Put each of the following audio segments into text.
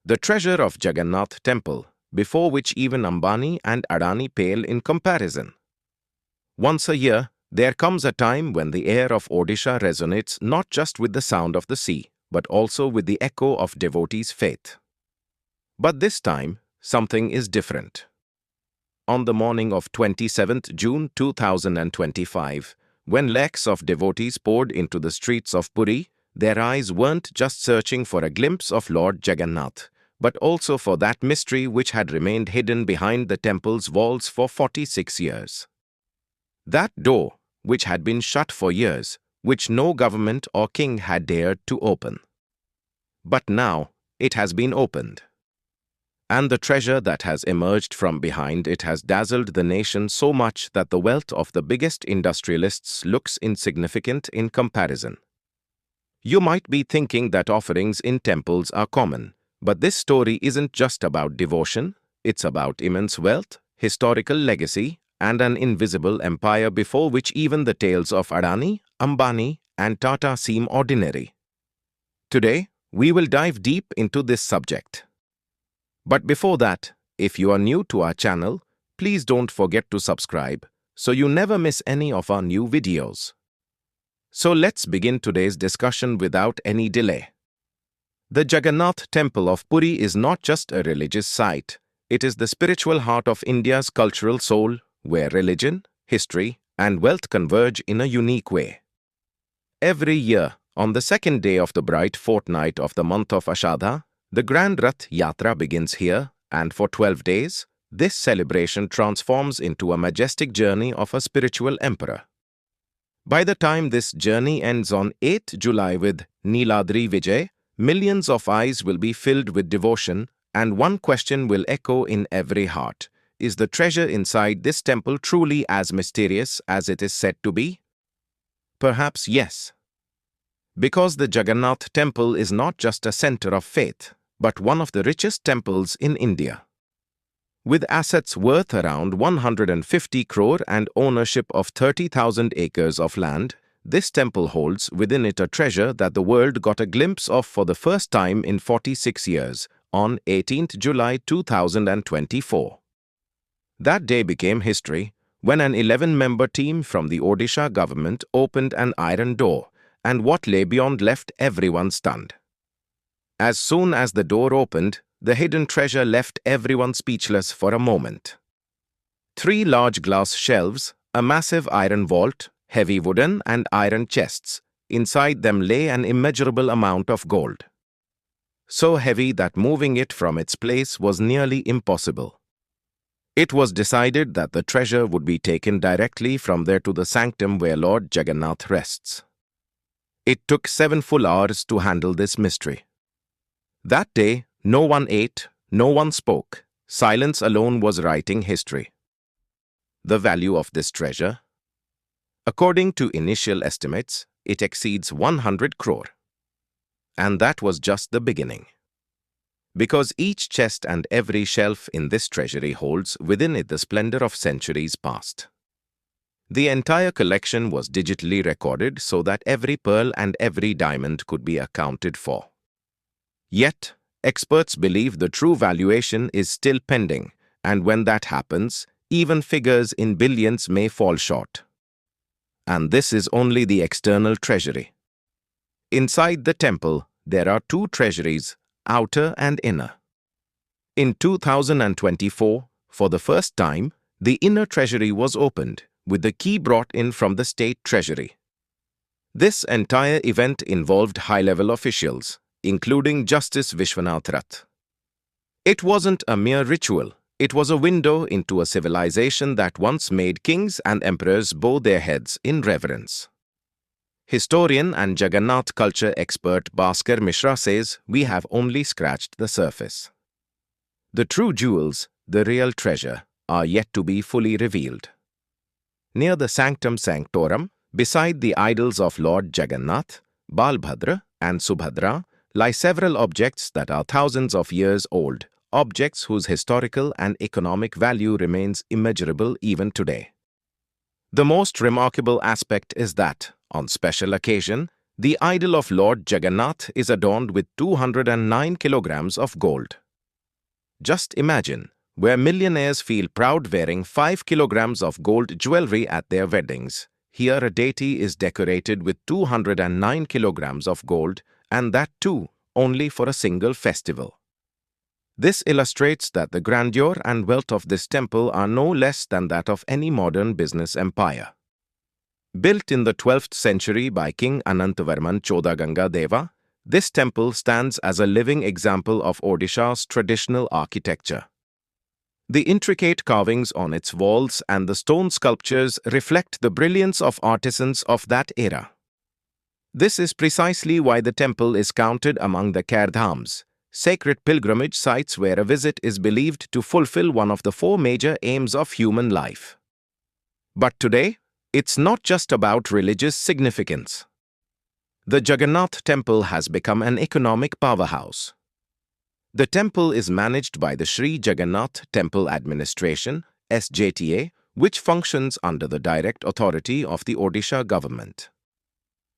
the treasure of Jagannath Temple, before which even Ambani and Adani pale in comparison. Once a year, there comes a time when the air of Odisha resonates not just with the sound of the sea, but also with the echo of devotees' faith. But this time, something is different. On the morning of 27th June 2025, when lakhs of devotees poured into the streets of Puri, their eyes weren't just searching for a glimpse of Lord Jagannath, but also for that mystery which had remained hidden behind the temple's walls for 46 years. That door, which had been shut for years, which no government or king had dared to open. But now, it has been opened. And the treasure that has emerged from behind it has dazzled the nation so much that the wealth of the biggest industrialists looks insignificant in comparison. You might be thinking that offerings in temples are common, but this story isn't just about devotion, it's about immense wealth, historical legacy, and an invisible empire before which even the tales of Adani, Ambani, and Tata seem ordinary. Today, we will dive deep into this subject. But before that, if you are new to our channel, please don't forget to subscribe so you never miss any of our new videos. So let's begin today's discussion without any delay. The Jagannath Temple of Puri is not just a religious site, it is the spiritual heart of India's cultural soul, where religion, history, and wealth converge in a unique way. Every year, on the second day of the bright fortnight of the month of Ashadha, the grand Rath Yatra begins here, and for 12 days, this celebration transforms into a majestic journey of a spiritual emperor. By the time this journey ends on 8th July with 𝐼𝐻𝐵𝐵, millions of eyes will be filled with devotion, and one question will echo in every heart. Is the treasure inside this temple truly as mysterious as it is said to be? Perhaps yes. Because the Jagannath Temple is not just a center of faith, but one of the richest temples in India. With assets worth around 150 crore and ownership of 30,000 acres of land, this temple holds within it a treasure that the world got a glimpse of for the first time in 46 years, on 18th July 2024. That day became history when an 11-member team from the Odisha government opened an iron door, and what lay beyond left everyone stunned. As soon as the door opened, the hidden treasure left everyone speechless for a moment. 3 large glass shelves, a massive iron vault, heavy wooden and iron chests. Inside them lay an immeasurable amount of gold. So heavy that moving it from its place was nearly impossible. It was decided that the treasure would be taken directly from there to the sanctum where Lord Jagannath rests. It took 7 full hours to handle this mystery. That day, no one ate, no one spoke. Silence alone was writing history. The value of this treasure? According to initial estimates, it exceeds 100 crore. And that was just the beginning. Because each chest and every shelf in this treasury holds within it the splendor of centuries past. The entire collection was digitally recorded so that every pearl and every diamond could be accounted for. Yet, experts believe the true valuation is still pending, and when that happens, even figures in billions may fall short. And this is only the external treasury. Inside the temple, there are 2 treasuries, outer and inner. In 2024, for the first time, the inner treasury was opened, with the key brought in from the state treasury. This entire event involved high-level officials, including Justice Vishwanath Rath. It wasn't a mere ritual, it was a window into a civilization that once made kings and emperors bow their heads in reverence. Historian and Jagannath culture expert Bhaskar Mishra says we have only scratched the surface. The true jewels, the real treasure, are yet to be fully revealed. Near the Sanctum Sanctorum, beside the idols of Lord Jagannath, Balbhadra and Subhadra, lie several objects that are thousands of years old, objects whose historical and economic value remains immeasurable even today. The most remarkable aspect is that, on special occasion, The idol of Lord Jagannath is adorned with 209 kilograms of gold. Just imagine, where millionaires feel proud wearing 5 kilograms of gold jewelry at their weddings, here a deity is decorated with 209 kilograms of gold, and that too only for a single festival. This illustrates that the grandeur and wealth of this temple are no less than that of any modern business empire. Built in the 12th century by King Ananthavarman Chodaganga-deva, this temple stands as a living example of Odisha's traditional architecture. The intricate carvings on its walls and the stone sculptures reflect the brilliance of artisans of that era. This is precisely why the temple is counted among the Chardhams, sacred pilgrimage sites where a visit is believed to fulfill one of the 4 major aims of human life. But today, it's not just about religious significance. The Jagannath Temple has become an economic powerhouse. The temple is managed by the Shri Jagannath Temple Administration, SJTA, which functions under the direct authority of the Odisha government.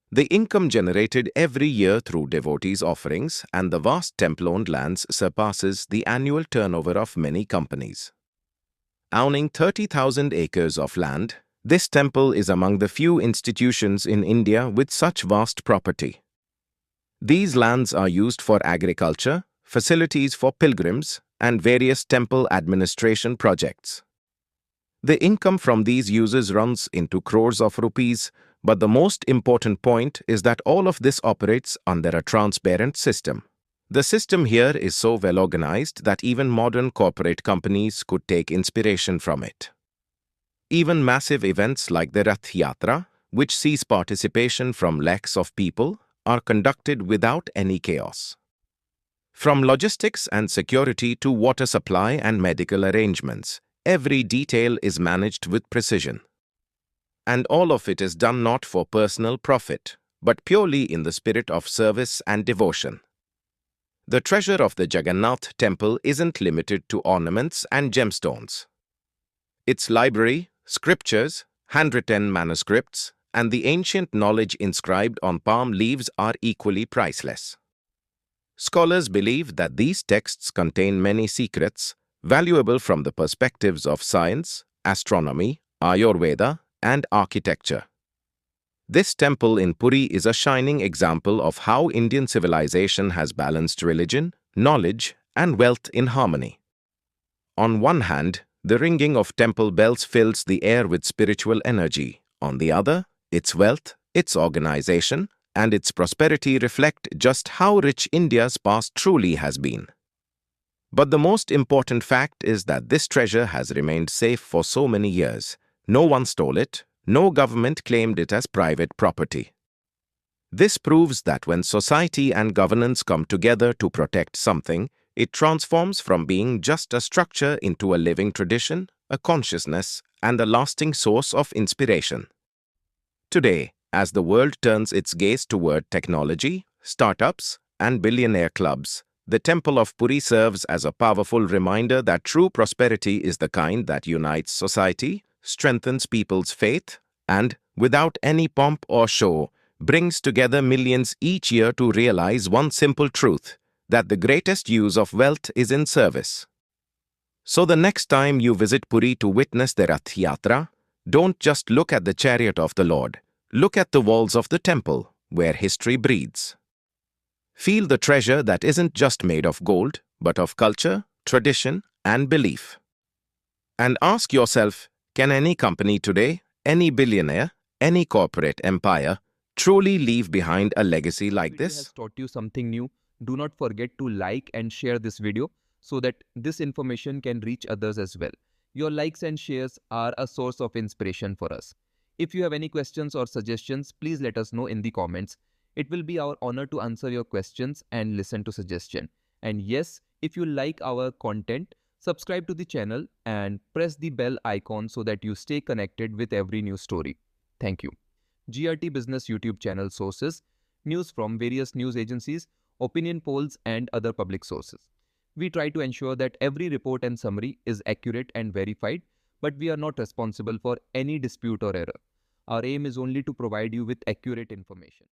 The income generated every year through devotees' offerings and the vast temple-owned lands surpasses the annual turnover of many companies. Owning 30,000 acres of land, this temple is among the few institutions in India with such vast property. These lands are used for agriculture, facilities for pilgrims, and various temple administration projects. The income from these uses runs into crores of rupees, but the most important point is that all of this operates under a transparent system. The system here is so well organized that even modern corporate companies could take inspiration from it. Even massive events like the Rath Yatra, which sees participation from lakhs of people, are conducted without any chaos. From logistics and security to water supply and medical arrangements, every detail is managed with precision. And all of it is done not for personal profit, but purely in the spirit of service and devotion. The treasure of the Jagannath Temple isn't limited to ornaments and gemstones. Its library, scriptures, handwritten manuscripts, and the ancient knowledge inscribed on palm leaves are equally priceless. Scholars believe that these texts contain many secrets, valuable from the perspectives of science, astronomy, Ayurveda, and architecture. This temple in Puri is a shining example of how Indian civilization has balanced religion, knowledge, and wealth in harmony. On one hand, the ringing of temple bells fills the air with spiritual energy. On the other, its wealth, its organization, and its prosperity reflect just how rich India's past truly has been. But the most important fact is that this treasure has remained safe for so many years. No one stole it, no government claimed it as private property. This proves that when society and governance come together to protect something, it transforms from being just a structure into a living tradition, a consciousness, and a lasting source of inspiration. Today, as the world turns its gaze toward technology, startups, and billionaire clubs, the Temple of Puri serves as a powerful reminder that true prosperity is the kind that unites society, strengthens people's faith, and, without any pomp or show, brings together millions each year to realize one simple truth, that the greatest use of wealth is in service. So the next time you visit Puri to witness the Rath Yatra, don't just look at the chariot of the Lord, look at the walls of the temple, where history breathes. Feel the treasure that isn't just made of gold, but of culture, tradition, and belief. And ask yourself, can any company today, any billionaire, any corporate empire, truly leave behind a legacy like Video this? has taught you something new. Do not forget to like and share this video so that this information can reach others as well. Your likes and shares are a source of inspiration for us. If you have any questions or suggestions, please let us know in the comments. It will be our honor to answer your questions and listen to suggestions. And yes, if you like our content, subscribe to the channel and press the bell icon so that you stay connected with every new story. Thank you. GRT Business YouTube channel sources, news from various news agencies, opinion polls, and other public sources. We try to ensure that every report and summary is accurate and verified, but we are not responsible for any dispute or error. Our aim is only to provide you with accurate information.